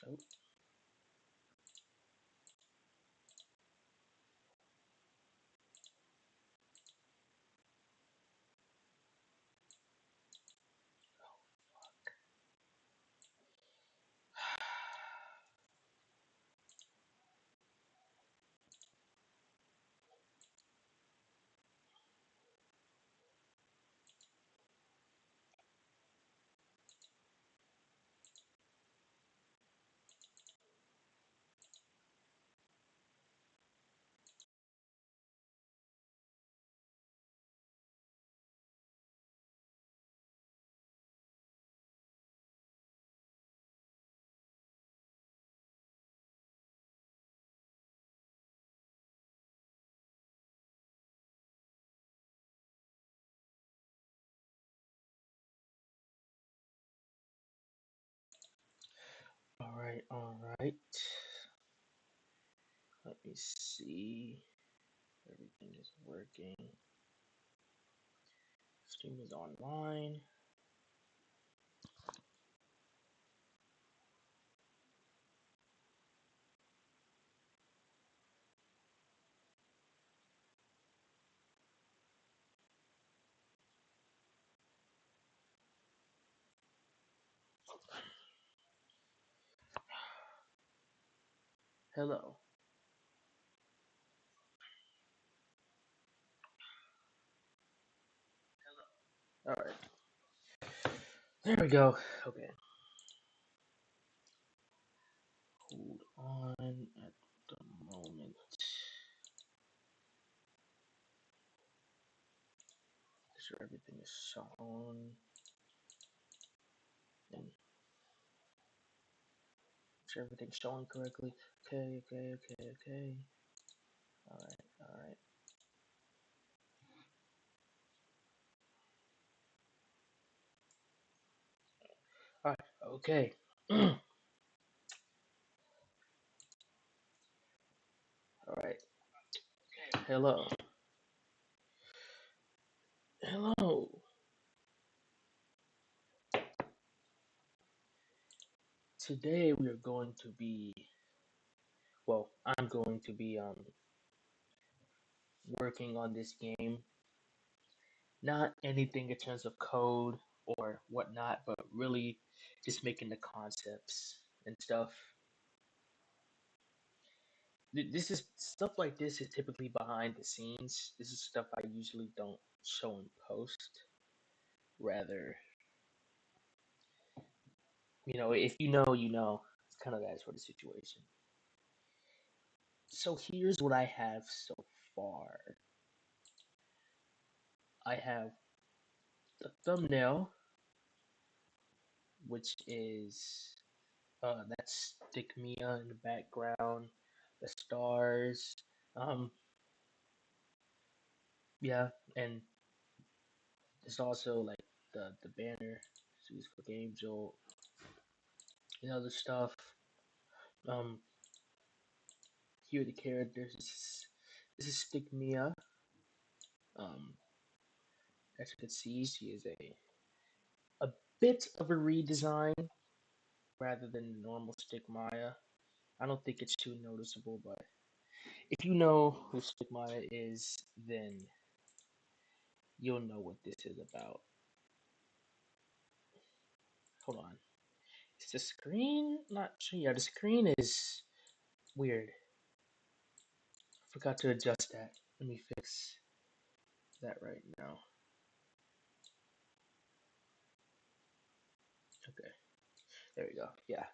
Oh. All right. Let me see. Everything is working. Stream is online. Hello. All right. There we go. Okay. Hold on at the moment. Make sure everything is shown. And make sure everything's showing correctly. Okay. All right. All right. Okay. All right. Hello. Hello. Today we are going to be, well, I'm going to be working on this game. Not anything in terms of code or whatnot, but really just making the concepts and stuff. This is stuff like this is typically behind the scenes. This is stuff I usually don't show in post. Rather, if you know, you know. It's kind of that sort of situation. So here's what I have so far. I have the thumbnail, which is that's StickMia in the background, the stars, um, yeah, and there's also like the banner used for Game Jolt and other stuff. Um, here are the characters. This is StickMia. Um, as you can see, she is a bit of a redesign rather than normal StickMia. I don't think it's too noticeable, but if you know who StickMia is, then you'll know what this is about. Hold on. Is the screen not sure? Yeah, the screen is weird. Forgot to adjust that. Let me fix that right now. Okay, there we go. Yeah.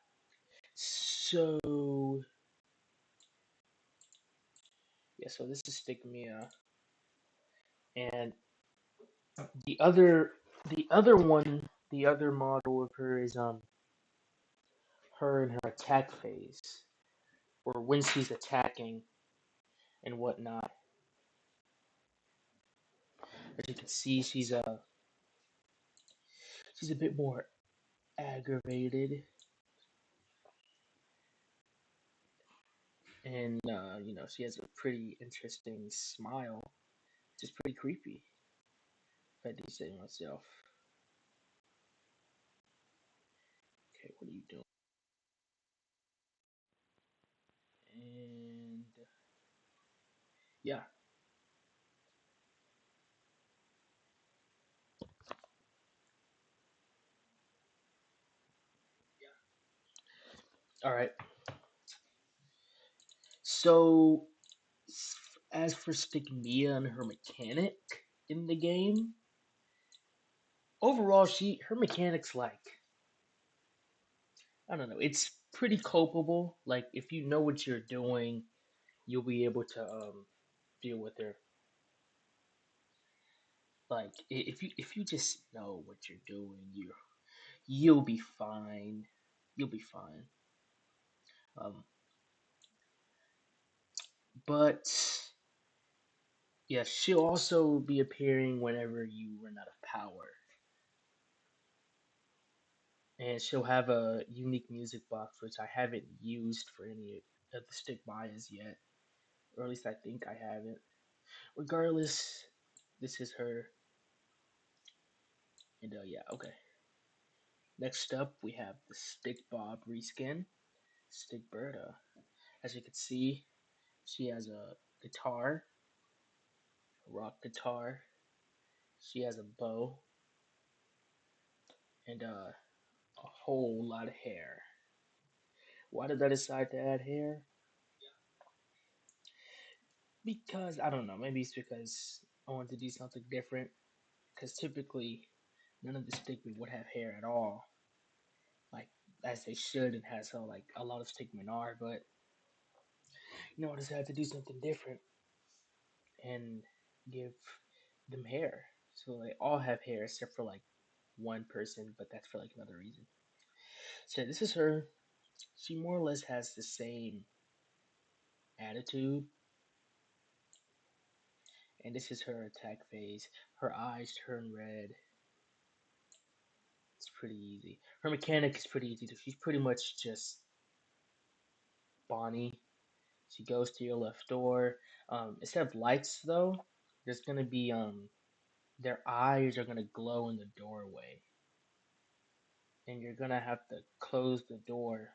So so this is StickMia, and the other the other model of her is her in her attack phase, or when she's attacking and whatnot. As you can see, she's a bit more aggravated, and she has a pretty interesting smile, which is pretty creepy. If I do say myself. Okay, what are you doing? And yeah, all right. So as for StickMia and her mechanic in the game, overall, her mechanics like I don't know, it's pretty copable. Like if you know what you're doing, you'll be able to deal with her. Like if you just know what you're doing, you'll be fine. You'll be fine. Um, but yeah, she'll also be appearing whenever you run out of power, and she'll have a unique music box which I haven't used for any of the stick Mayas yet, or at least I think I haven't. Regardless, this is her, and yeah, okay. Next up, we have the Stick Bob reskin, Stick Bird. As you can see, she has a guitar, a rock guitar. She has a bow and a whole lot of hair. Why did I decide to add hair? Because I don't know. Maybe it's because I wanted to do something different. Because typically, none of the stickmen would have hair at all, like as they should, and has how like a lot of stickmen are. But I decided to do something different and give them hair. So they all have hair except for like one person, but that's for like another reason. So this is her. She more or less has the same attitude, and this is her attack phase. Her eyes turn red. It's pretty easy. Her mechanic is pretty easy too. She's pretty much just Bonnie. She goes to your left door. Instead of lights though, there's gonna be their eyes are gonna glow in the doorway, and you're gonna have to close the door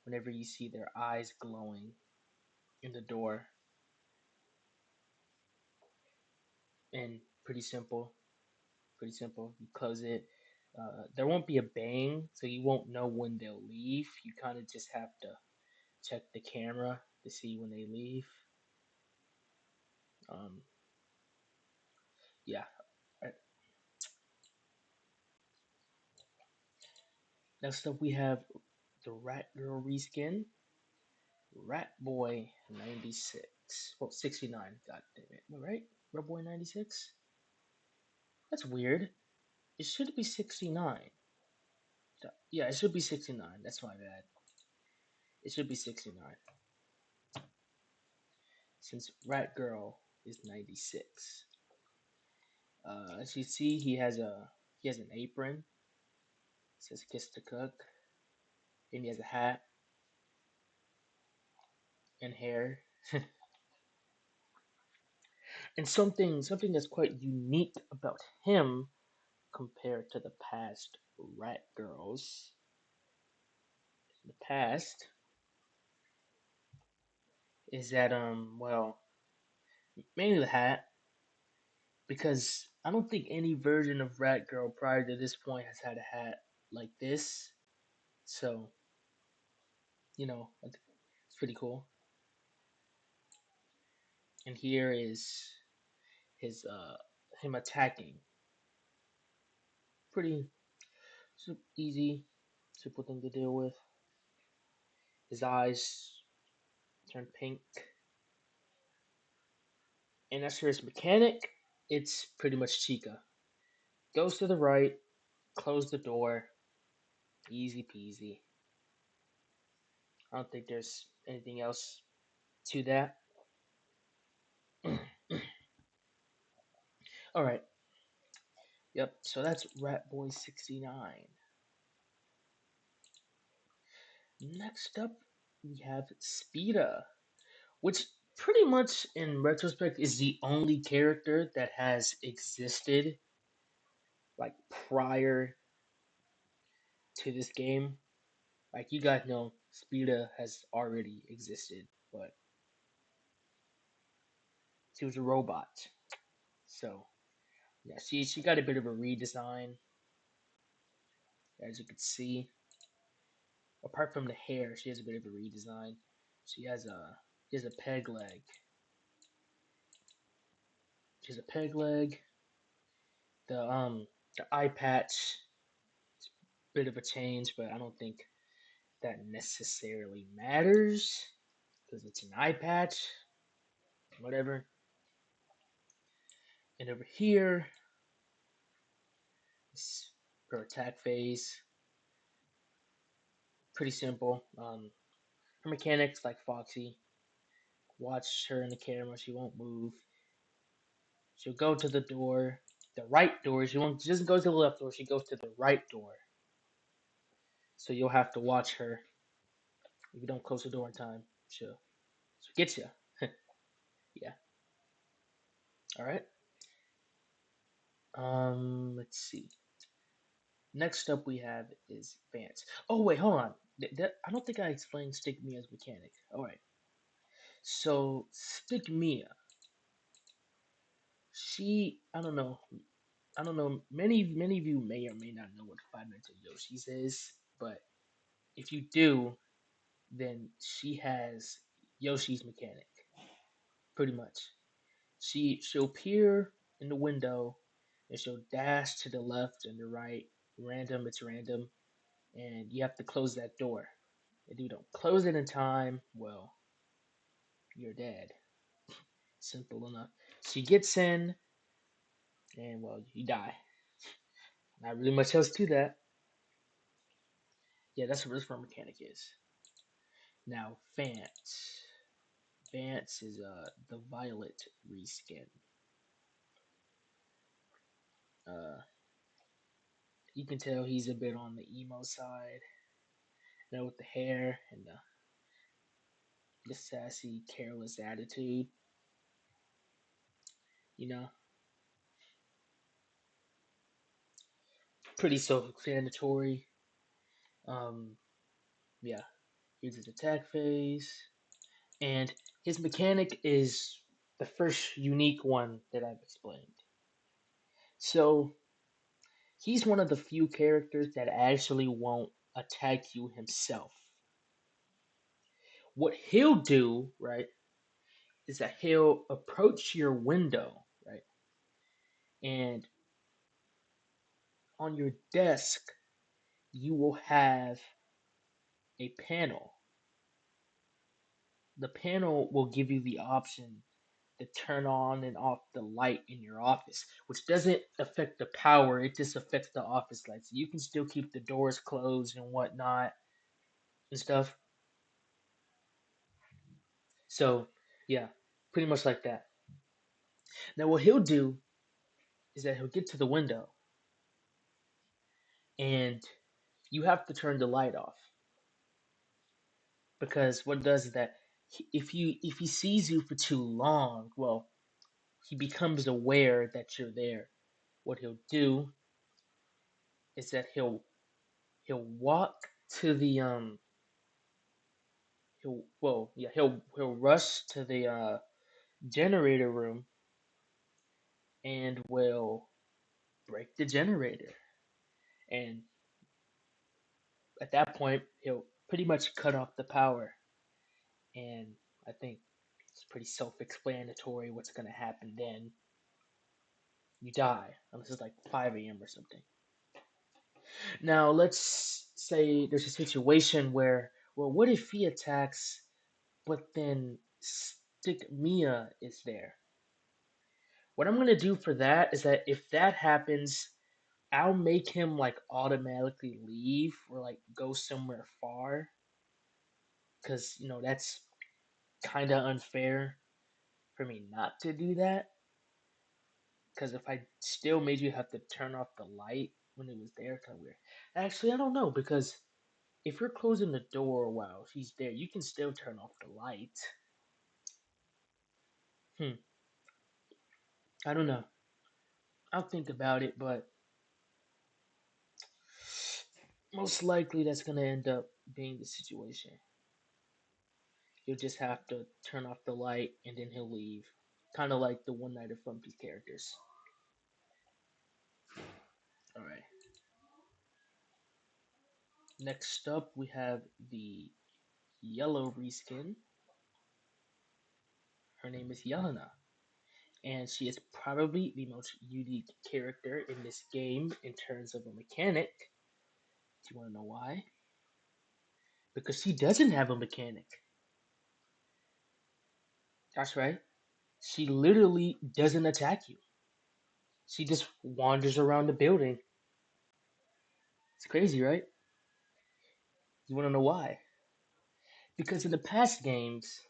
whenever you see their eyes glowing in the door. And pretty simple. Pretty simple. You close it. There won't be a bang, so you won't know when they'll leave. You kind of just have to check the camera to see when they leave. Um, yeah. Right. Next up, we have the Rat Girl reskin, Rat Boy 96. Well, 69. God damn it. Am I right? Rat Boy 96? That's weird. It should be 69. Yeah, it should be 69. That's my bad. It should be 69. Since Rat Girl is 96. As you see, he has an apron. It says "Kiss the Cook," and he has a hat and hair. And something that's quite unique about him compared to the past Rat Girls. In the past is that well, mainly the hat, because I don't think any version of Rat Girl prior to this point has had a hat like this. So it's pretty cool. And here is his him attacking. Pretty easy, simple thing to deal with. His eyes turn pink, and as for his mechanic, it's pretty much Chica. Goes to the right, close the door, easy peasy. I don't think there's anything else to that. All right. Yep. So that's Rat Boy 69. Next up, we have Speeda, which pretty much in retrospect is the only character that has existed like prior to this game. Like you guys know, Speeda has already existed, but She was a robot. So yeah, she got a bit of a redesign, as you can see. Apart from the hair, she has a bit of a redesign. She has a she has a peg leg. She has a peg leg. The eye patch, bit of a change, but I don't think that necessarily matters because it's an eye patch. Whatever. And over here, is her attack phase. Pretty simple. Her mechanics like Foxy. Watch her in the camera; she won't move. She'll go to the door, the right door. She doesn't go to the left door. She goes to the right door. So you'll have to watch her. If you don't close the door in time, she'll get you. Yeah. All right. Let's see. Next up we have is Vance. Oh wait, hold on. I don't think I explained StickMia's mechanic. All right. So StickMia, I don't know. Many of you may or may not know what 5 minutes of Yoshi's is, but if you do, then she has Yoshi's mechanic, pretty much. She'll peer in the window and she'll dash to the left and the right. Random, it's random, and you have to close that door. If you don't close it in time, well, you're dead. Simple enough. She gets in, and well, you die. Not really much else to that. Yeah, that's what this mechanic is. Now, Vance. Vance is the Violet reskin. Uh, you can tell he's a bit on the emo side. You know, with the hair and the sassy, careless attitude. You know, pretty self-explanatory. Um, yeah, here's his attack phase, and his mechanic is the first unique one that I've explained. So he's one of the few characters that actually won't attack you himself. What he'll do, right, is that he'll approach your window, right, and on your desk you will have a panel. The panel will give you the option to turn on and off the light in your office, which doesn't affect the power, it just affects the office lights. You can still keep the doors closed and whatnot and stuff. So, yeah, pretty much like that. Now, what he'll do is that he'll get to the window and you have to turn the light off because what it does is that if he sees you for too long, well, he becomes aware that you're there. What he'll do is that he'll walk to the he'll rush to the generator room and will break the generator. And at that point, he'll pretty much cut off the power. And I think it's pretty self-explanatory what's gonna happen then. You die unless it's like 5 a.m. or something. Now let's say there's a situation where, well, what if he attacks, but then Stick Mia is there? What I'm gonna do for that is that if that happens, I'll make him like automatically leave or like go somewhere far, because that's kind of unfair for me not to do that. Because if I still made you have to turn off the light when it was there, kind of weird. Actually, I don't know because if you're closing the door while she's there, you can still turn off the light. Hmm. I don't know. I'll think about it, but most likely that's gonna end up being the situation. You'll just have to turn off the light and then he'll leave. kind of like the One Night at Funky's characters. All right. Next up, we have the yellow reskin. Her name is Yelena, and she is probably the most unique character in this game in terms of a mechanic. Do you want to know why? Because she doesn't have a mechanic. That's right. She literally doesn't attack you. She just wanders around the building. It's crazy, right? You want to know why? Because in the past games,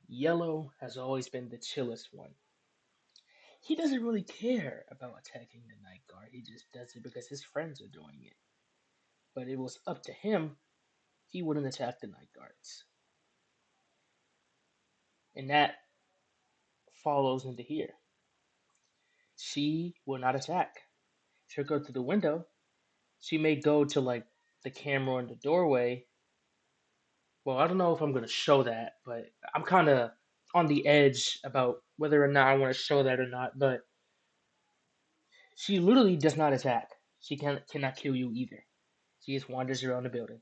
Yellow has always been the chillest one. He doesn't really care about attacking the Night Guard. He just does it because his friends are doing it. But it was up to him, he wouldn't attack the Night Guards. And that follows into here. She will not attack. She'll go to the window. She may go to like the camera in the doorway. Well, I don't know if I'm gonna show that, but I'm kind of on the edge about whether or not I want to show that or not. But she literally does not attack. She cannot kill you either. She just wanders around the building.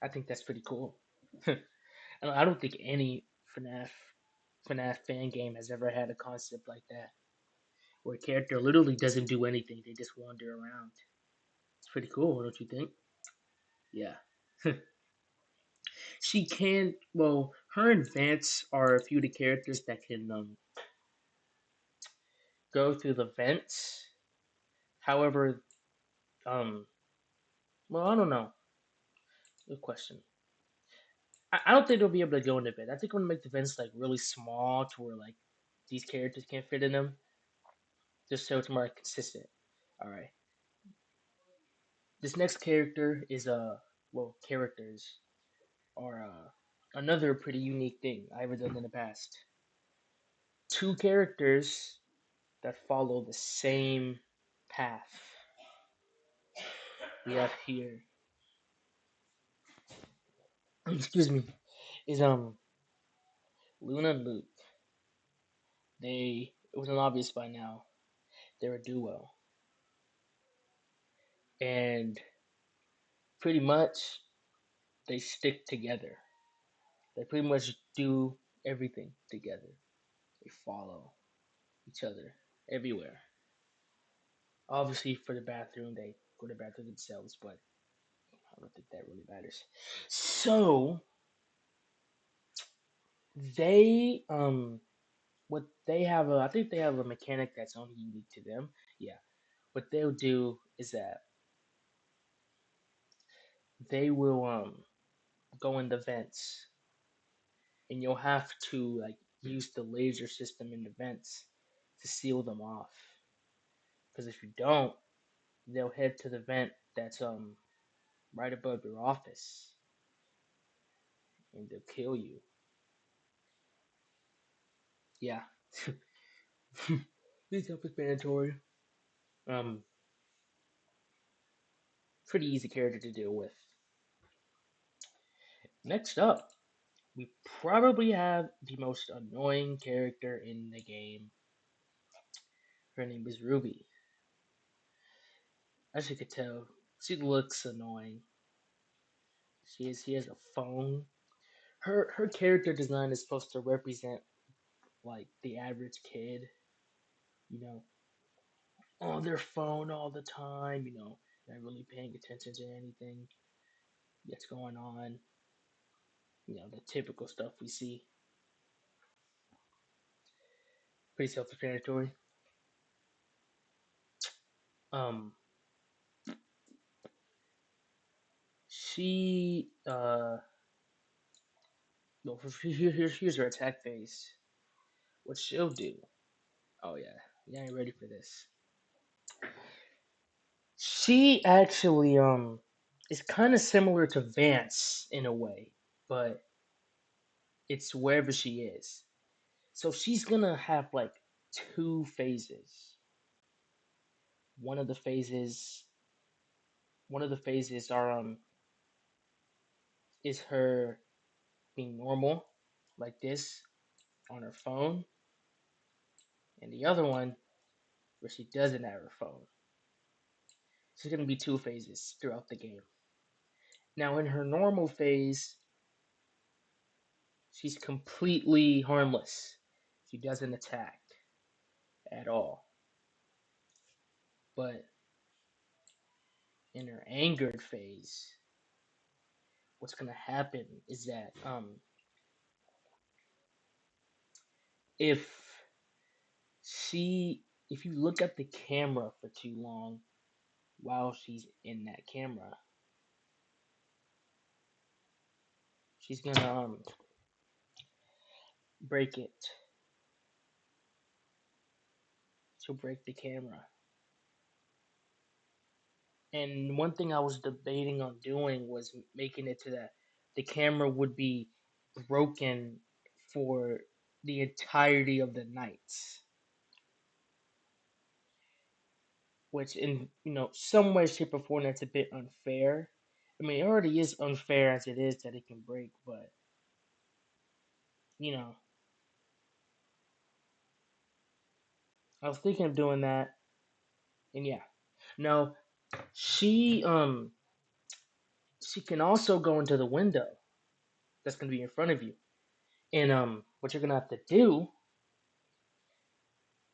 I think that's pretty cool. I don't think any FNAF fan game has ever had a concept like that, where a character literally doesn't do anything; they just wander around. It's pretty cool, don't you think? Yeah. She can. Well, her and Vance are a few of the characters that can go through the vents. However, um, well, I don't know. Good question. I don't think they'll be able to go in the vent. I think I'm gonna make the vents like really small to where like these characters can't fit in them, just so it's more consistent. All right. This next character is well, characters are another pretty unique thing I haven't done in the past. Two characters that follow the same path. We have here, excuse me, is Luna and Luke. It wasn't obvious by now they're a duo, and pretty much they stick together. They pretty much do everything together. They follow each other everywhere. Obviously, for the bathroom, they go to the bathroom themselves, but I don't think that really matters. So they what they have I think they have a mechanic that's only unique to them. Yeah. What they'll do is that they will go in the vents, and you'll have to like use the laser system in the vents to seal them off. Because if you don't, they'll head to the vent that's right above your office, and they'll kill you. Yeah. This self-explanatory. Um, Pretty easy character to deal with. Next up, we probably have the most annoying character in the game. Her name is Ruby. As you could tell, she looks annoying. She has a phone. Her character design is supposed to represent like the average kid, you know, on their phone all the time, not really paying attention to anything that's going on. The typical stuff we see. Pretty self-explanatory. Um, she well, here's her attack phase. What she'll do. Oh yeah, you ain't ready for this. She actually is kind of similar to Vance in a way, but it's wherever she is. So she's gonna have like two phases. One of the phases, one of the phases are is her being normal, like this, on her phone, and the other one where she doesn't have her phone. She's gonna be two phases throughout the game. Now, in her normal phase, she's completely harmless. She doesn't attack at all. But in her angered phase, what's gonna happen is that if she if you look at the camera for too long while she's in that camera, she's gonna break it. She'll break the camera. And one thing I was debating on doing was making it to that the camera would be broken for the entirety of the nights, which in some way, shape, or form that's a bit unfair. I mean, it already is unfair as it is that it can break, but you know, I was thinking of doing that, and yeah, no, she she can also go into the window that's gonna be in front of you, and what you're gonna have to do,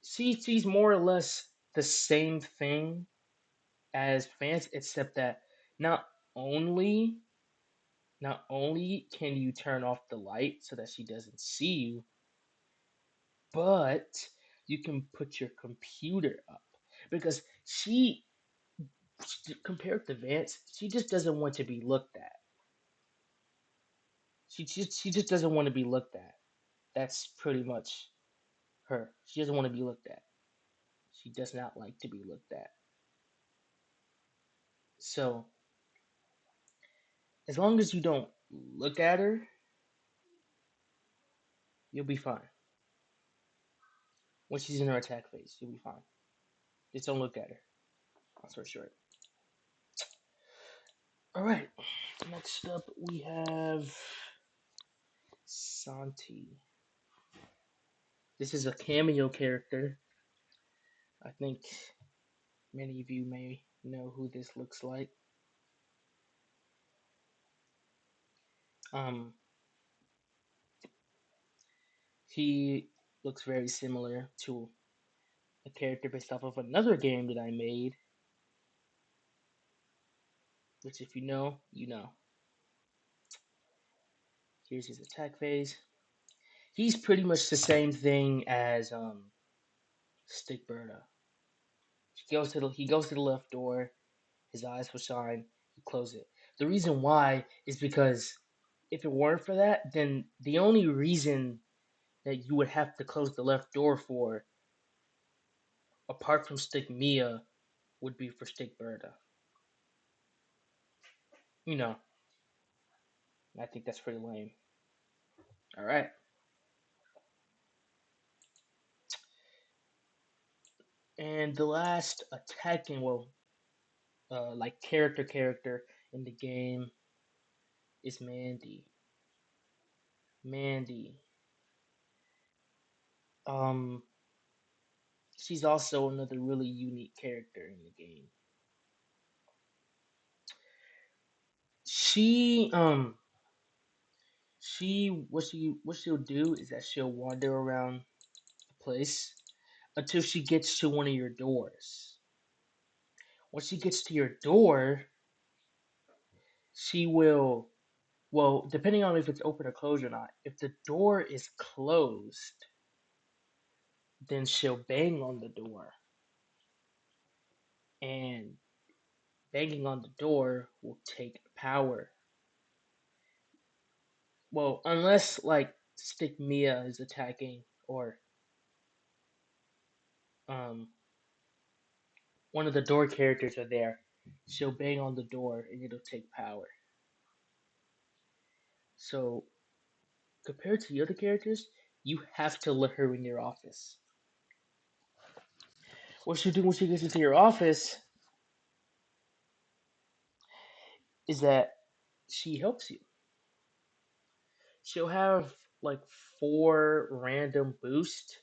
she sees more or less the same thing as fans, except that not only not only can you turn off the light so that she doesn't see you, but you can put your computer up because compared to Vance, she just doesn't want to be looked at. She just doesn't want to be looked at. That's pretty much her. She doesn't want to be looked at. She does not like to be looked at. So as long as you don't look at her, you'll be fine. When she's in her attack phase, you'll be fine. Just don't look at her. That's for sure. All right. Next up, we have Santi. This is a cameo character. I think many of you may know who this looks like. Um, he looks very similar to a character based off of another game that I made, which if you know, you know. Here's his attack phase. He's pretty much the same thing as StickMia. He goes to the left door. His eyes will shine. You close it. The reason why is because if it weren't for that, then the only reason that you would have to close the left door for, apart from StickMia, would be for StickMia. You know, I think that's pretty lame. All right. And the last attacking, well, like character in the game is Mandy. Mandy. Um, she's also another really unique character in the game. She what she'll do is that she'll wander around the place until she gets to one of your doors. Once she gets to your door, she will, well, depending on if it's open or closed or not. If the door is closed, then she'll bang on the door, and banging on the door will take power. Well, unless like StickMia is attacking, or um one of the door characters are there, she'll bang on the door and it'll take power. So compared to the other characters, you have to let her in your office. What she'll do when she gets into your office is that she helps you. She'll have like 4 random boosts.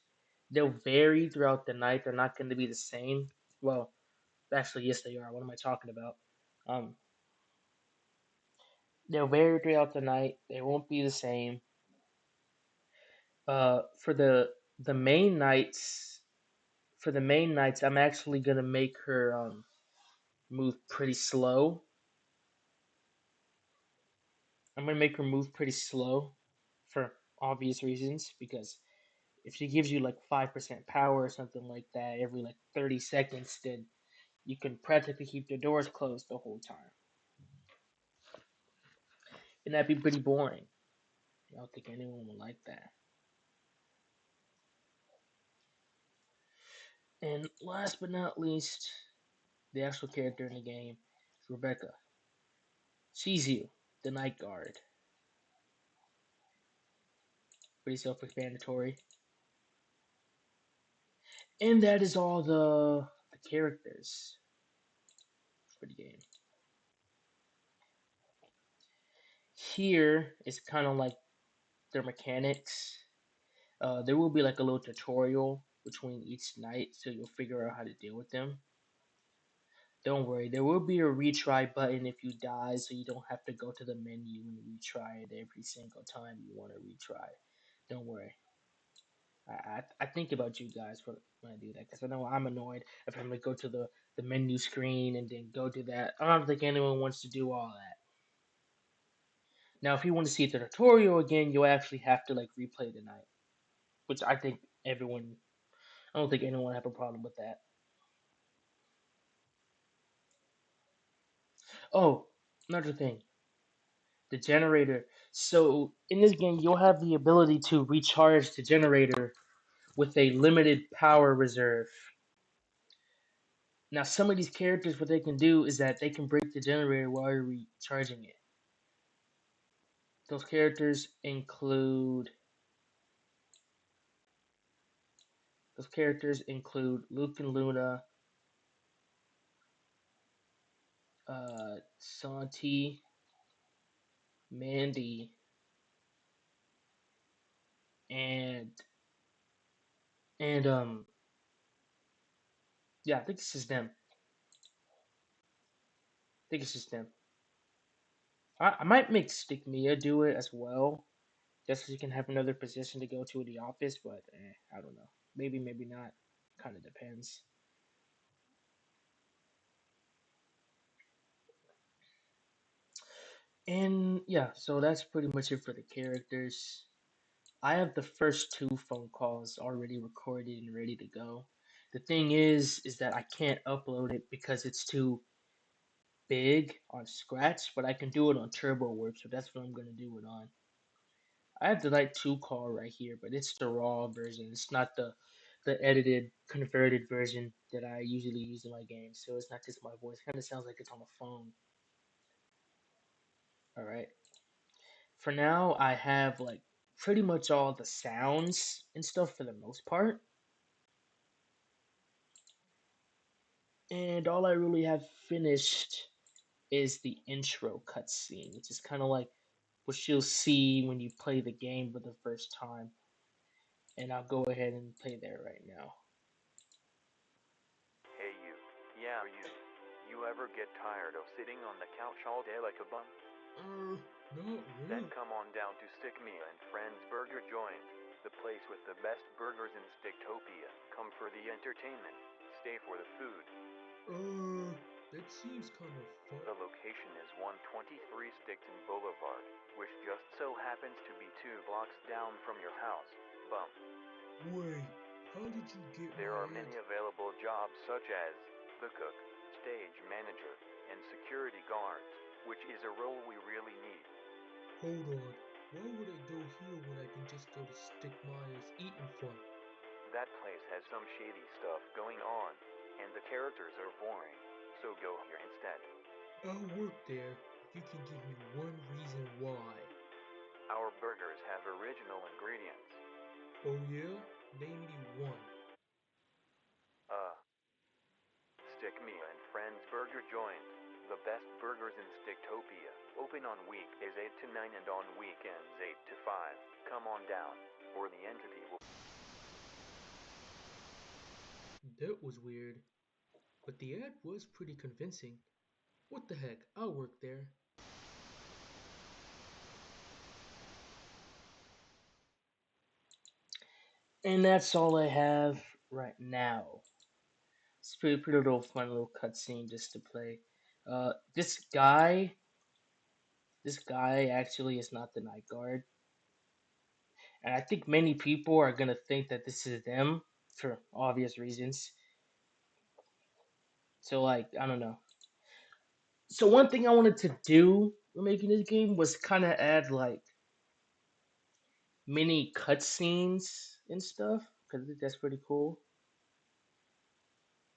They'll vary throughout the night. They're not going to be the same. Well, actually, yes, they are. What am I talking about? Um, they'll vary throughout the night. They won't be the same. For the main nights, I'm actually gonna make her move pretty slow. I'm gonna make her move pretty slow for obvious reasons because if she gives you like 5% power or something like that every like 30 seconds, then you can practically keep the doors closed the whole time. And that'd be pretty boring. I don't think anyone would like that. And last but not least, the actual character in the game is Rebecca. She's you, the Night Guard. Pretty self-explanatory. And that is all the characters for the game. Here is kind of like their mechanics. There will be like a little tutorial between each night, so you'll figure out how to deal with them. Don't worry, there will be a retry button if you die, so you don't have to go to the menu and retry it every single time you want to retry. Don't worry. I think about you guys when I do that because I know I'm annoyed if I'm gonna go to the menu screen and then go to that. I don't think anyone wants to do all that. Now, if you want to see the tutorial again, you'll actually have to like replay the night, which I think everyone. I don't think anyone have a problem with that. Oh, another thing, the generator. So in this game, you'll have the ability to recharge the generator with a limited power reserve. Now, some of these characters, what they can do is that they can break the generator while you're recharging it. Those characters include Luke and Luna, Santi, Mandy, and and yeah, I think it's just them. I think it's just them. I might make StickMia do it as well, just so you can have another position to go to in the office. But I don't know. Maybe, maybe not. Kind of depends. And yeah, so that's pretty much it for the characters. I have the first 2 phone calls already recorded and ready to go. The thing is that I can't upload it because it's too big on Scratch, but I can do it on TurboWorks, so that's what I'm gonna do it on. I have the Night 2 call right here, but it's the raw version. It's not the edited, converted version that I usually use in my games. So it's not just my voice. It kind of sounds like it's on a phone. All right. For now, I have like pretty much all the sounds and stuff for the most part. And all I really have finished is the intro cutscene, which is kind of like what you'll see when you play the game for the first time. And I'll go ahead and play that right now. Hey you. Yeah, you. You ever get tired of sitting on the couch all day like a bum? Not Then really. come on down to StickMia and Friends Burger Joint, the place with the best burgers in Sticktopia. Come for the entertainment, stay for the food. That seems kind of fun. The location is 123 Stickton Boulevard, which just so happens to be 2 blocks down from your house. Bum. Wait, how did you get There my are many available jobs such as the cook, stage manager, and security guards, which is a role we really need. Hold on. Why would I go here when I can just go to Stick Maya's Eating Fun? That place has some shady stuff going on, and the characters are boring, so go here instead. I'll work there if you can give me one reason why. Our burgers have original ingredients. Oh yeah? Name me one. Uh, StickMia and Friends Burger Joint, the best burgers in Sticktopia. Open on weekdays 8 to 9 and on weekends 8 to 5. Come on down. or the entity will. That was weird, but the ad was pretty convincing. What the heck, I'll work there. And that's all I have right now. It's pretty little fun little cutscene just to play. Uh, this guy, this guy actually is not the night guard, and I think many people are gonna think that this is them for obvious reasons. So like, I don't know. So one thing I wanted to do when making this game was kind of add like mini cutscenes and stuff because I think that's pretty cool.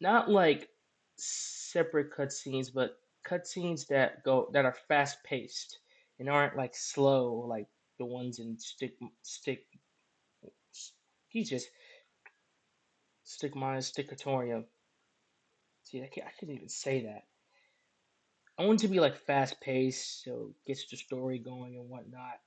Not like separate cutscenes, but cutscenes that are fast paced and aren't like slow like the ones in Jesus Stickatorium. See, I can't even say that. I want it to be like fast paced, so it gets the story going and whatnot.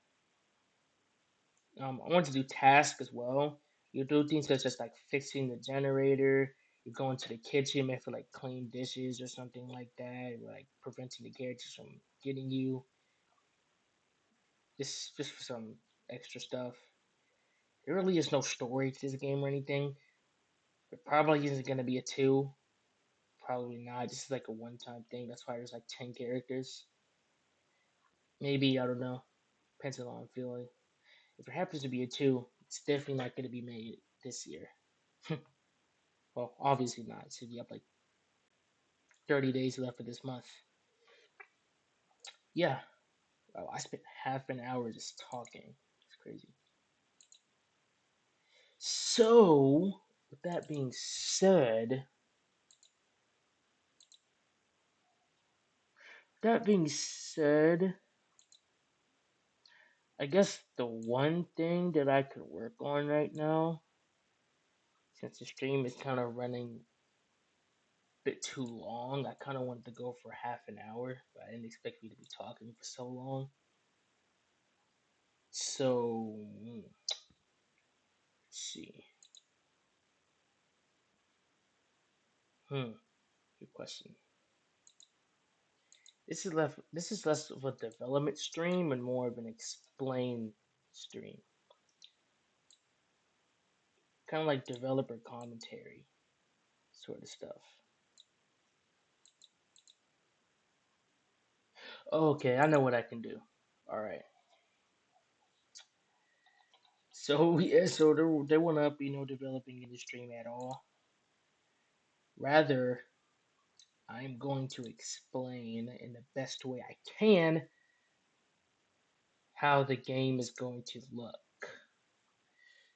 I want to do tasks as well. You do things such as like fixing the generator. You go into the kitchen, maybe for like clean dishes or something like that, or like preventing the characters from getting you. Just for some extra stuff. There really is no story to this game or anything. There probably isn't gonna be a two. Probably not. This is like a one-time thing. That's why there's like 10 characters. Maybe, I don't know. Depends on how I'm feeling. If there happens to be a two, it's definitely not gonna be made this year. Well, obviously not. So you have like 30 days left of this month. Yeah. Wow, I spent half an hour just talking. It's crazy. So, with that being said, I guess the one thing that I could work on right now, since the stream is kind of running a bit too long, I kind of wanted to go for half an hour, but I didn't expect me to be talking for so long. So, let's see. Good question. This is less of a development stream and more of an explain stream. Kind of like developer commentary sort of stuff. Okay, I know what I can do. All right. So yeah, so there will not be no developing in the stream at all. Rather, I'm going to explain in the best way I can how the game is going to look.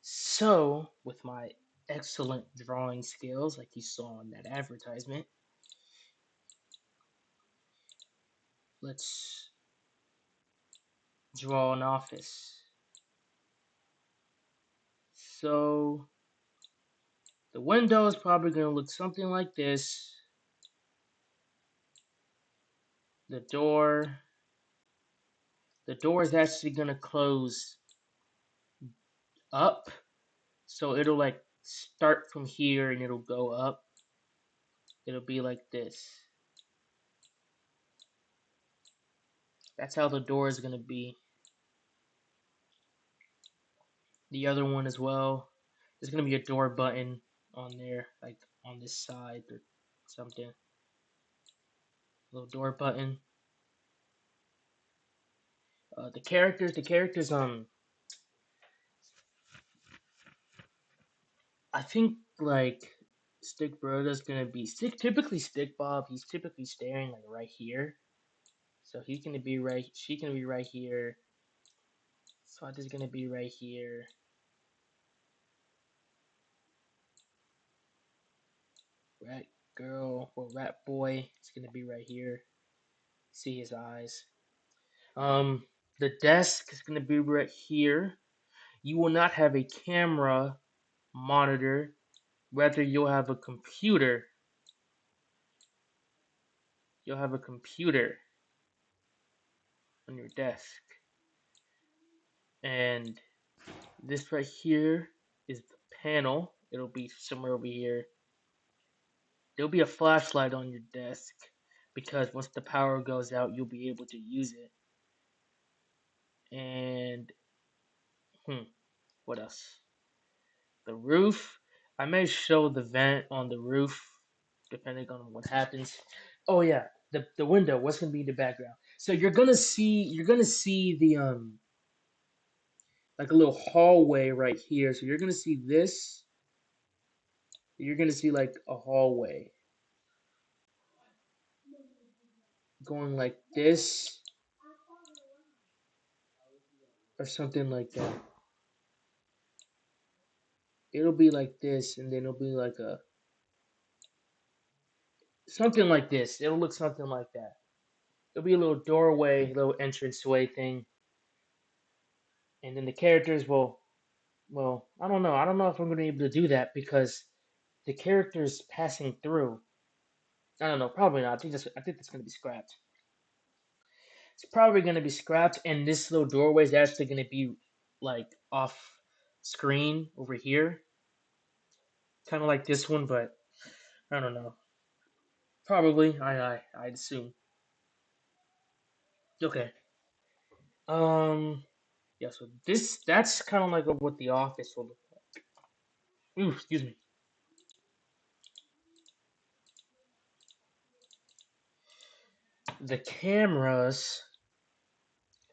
So, with my excellent drawing skills, like you saw in that advertisement, let's draw an office. So, the window is probably going to look something like this. The door, the door is actually going to close up. So it'll like start from here and it'll go up. It'll be like this. That's how the door is going to be. The other one as well. There's going to be a door button on there, like on this side or something. Little door button. The characters, I think like Stick Broda's gonna be typically Stick Bob. He's typically staring like right here, so he's gonna be right. She's gonna be right here. Swat is gonna be right here. Rat girl or rat boy is gonna be right here. See his eyes. Um, the desk is gonna be right here. You will not have a camera monitor. Rather, you'll have a computer. You'll have a computer on your desk. And This right here is the panel. It'll be somewhere over here. There'll be a flashlight on your desk because once the power goes out, you'll be able to use it. And what else? The roof. I may show the vent on the roof depending on what happens. Oh yeah, the window. What's gonna be in the background? So you're gonna see the like a little hallway right here. So you're gonna see this. You're gonna see like a hallway going like this or something like that. It'll be like this, and then it'll be like a something like this. It'll look something like that. It'll be a little doorway, little entranceway thing, and then the characters will. Well, I don't know. I don't know if I'm gonna be able to do that because the characters passing through. I don't know. Probably not. I think that's gonna be scrapped. It's probably gonna be scrapped, and this little doorway is actually gonna be like off screen over here, kind of like this one, but I don't know. Probably. I'd assume. Okay. Um. Yeah. So that's kind of like what the office will look like. Ooh, excuse me. The cameras.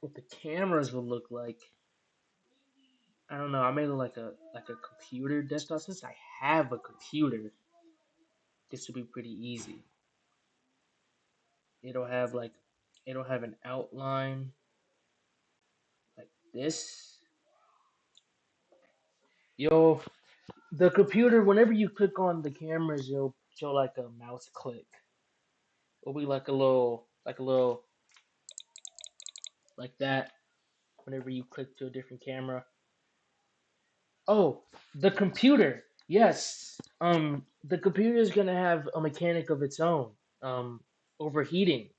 What the cameras will look like. I don't know. I made it like a computer desktop. Since I have a computer, this will be pretty easy. It'll have like it'll have an outline like this. Yo, the computer. Whenever you click on the cameras, you'll show like a mouse click. It'll be like a little like that. Whenever you click to a different camera. Oh, the computer. Yes. The computer is gonna have a mechanic of its own. Overheating.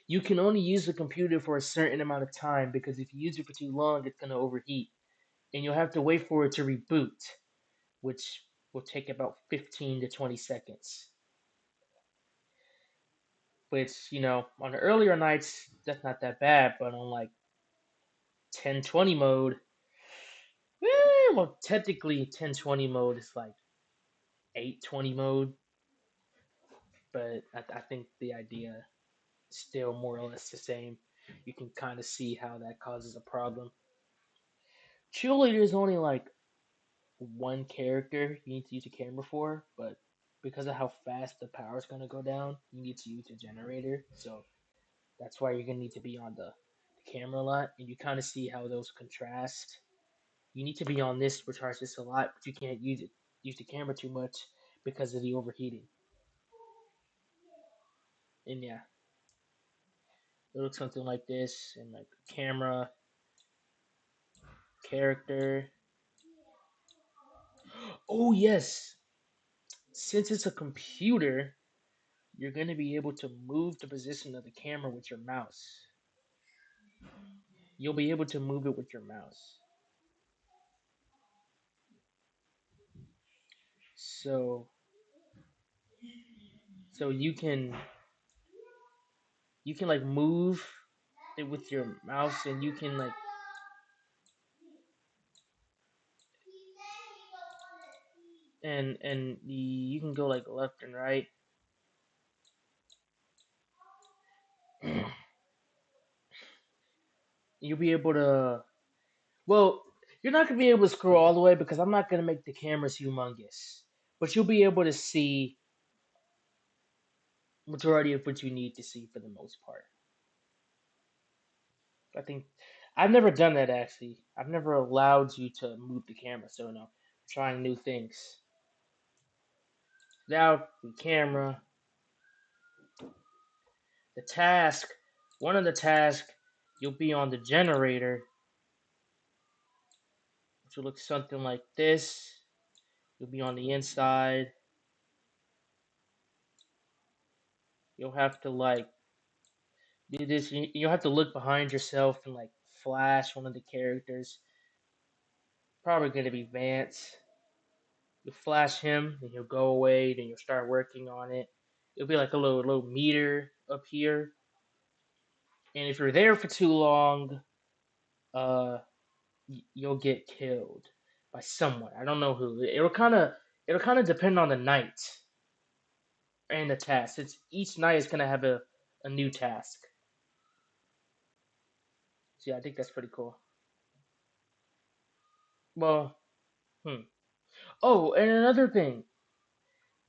You can only use the computer for a certain amount of time because if you use it for too long, it's gonna overheat, and you'll have to wait for it to reboot, which will take about 15 to 20 seconds. Which on the earlier nights that's not that bad, but on like 1020 mode, well, technically 1020 mode is like 820 mode, but I think the idea is still more or less the same. You can kind of see how that causes a problem. Cheerleader is only like one character you need to use a camera for, but because of how fast the power is going to go down, you need to use a generator. So that's why you're going to need to be on the camera a lot, and you kind of see how those contrast. You need to be on this, recharge this a lot, but you can't use the camera too much because of the overheating. And yeah, it looks something like this, and like camera, character. Oh yes, since it's a computer, you're going to be able to move the position of the camera with your mouse. You'll be able to move it with your mouse. So so you can like move it with your mouse, and you can like and you can go like left and right. You'll be able to, well, you're not gonna be able to scroll all the way because I'm not gonna make the cameras humongous. But you'll be able to see majority of what you need to see for the most part. I think I've never done that actually. I've never allowed you to move the camera, so no, trying new things. Now the camera, the task, one of the tasks, you'll be on the generator, which will look something like this. You'll be on the inside. You'll have to like do this. You'll have to look behind yourself and like flash one of the characters. Probably gonna be Vance. You flash him, then he'll go away. Then you'll start working on it. It'll be like a little meter up here, and if you're there for too long, uh, you'll get killed by someone. I don't know who. It'll kind of depend on the night and the task. It's each night is gonna have a new task. So yeah, I think that's pretty cool. Well, hmm. Oh, and another thing.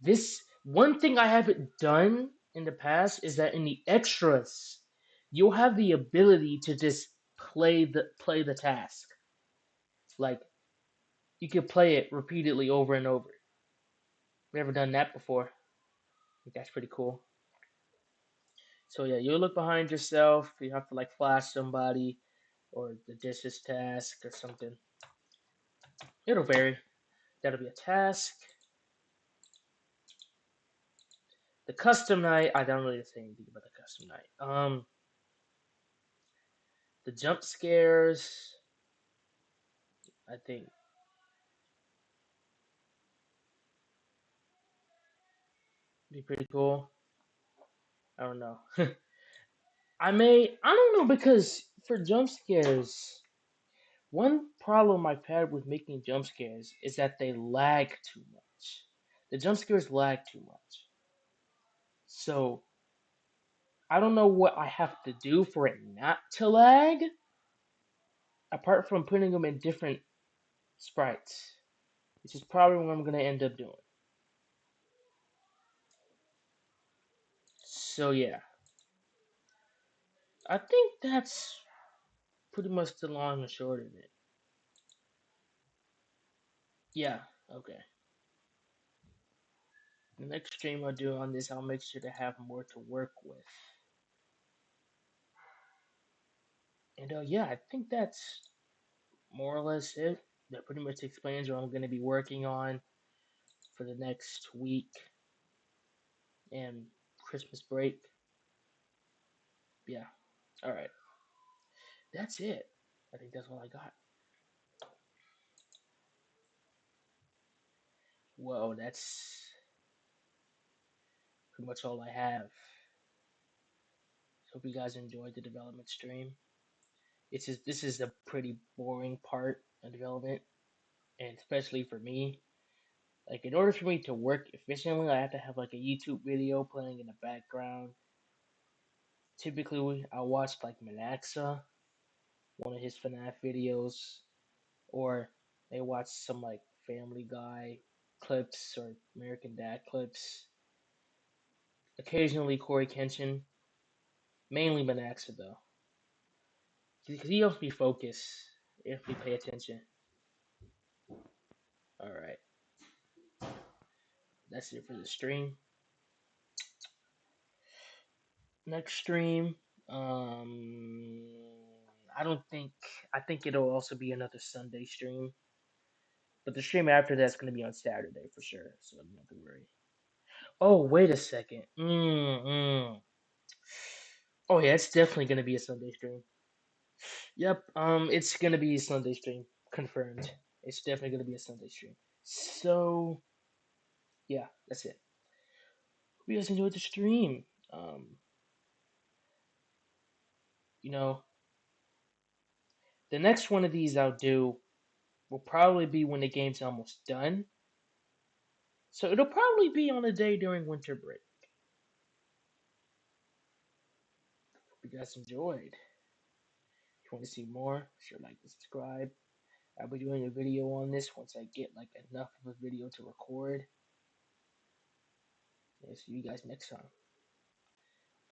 This one thing I haven't done in the past is that in the extras, you'll have the ability to just play the task. Like you can play it repeatedly over and over. Never done that before. I think that's pretty cool. So yeah, you look behind yourself. You have to like flash somebody or the dishes task or something. It'll vary. That'll be a task. The custom night. I don't really say anything about the custom night. The jump scares. I think be pretty cool. I don't know. I don't know because for jump scares, one problem I've had with making jump scares is that they lag too much. The jump scares lag too much. So I don't know what I have to do for it not to lag, apart from putting them in different sprites, which is probably what I'm gonna end up doing. So yeah, I think that's pretty much the long and short of it. Yeah, okay. The next stream I do on this, I'll make sure to have more to work with. And yeah, I think that's more or less it. That pretty much explains what I'm going to be working on for the next week and Christmas break. Yeah, all right. That's it. I think that's all I got. Whoa, that's pretty much all I have. Hope you guys enjoyed the development stream. This is a pretty boring part of development, and especially for me. Like in order for me to work efficiently, I have to have like a YouTube video playing in the background. Typically, I watch like Manaxa, one of his FNAF videos, or they watch some like Family Guy clips or American Dad clips. Occasionally Corey Kenshin, mainly Manaxa though, because he helps me focus if we pay attention. All right, that's it for the stream. Next stream, um, I don't think I think it'll also be another Sunday stream, but the stream after that's gonna be on Saturday for sure, so you don't have to worry. Oh, wait a second. Oh yeah, it's definitely gonna be a Sunday stream. Yep, it's gonna be a Sunday stream. Confirmed. It's definitely gonna be a Sunday stream. So yeah, that's it. Hope you guys enjoyed the stream. Um, you know, the next one of these I'll do will probably be when the game's almost done. So it'll probably be on a day during winter break. Hope you guys enjoyed. If you want to see more, sure like and subscribe. I'll be doing a video on this once I get like enough of a video to record. And see you guys next time.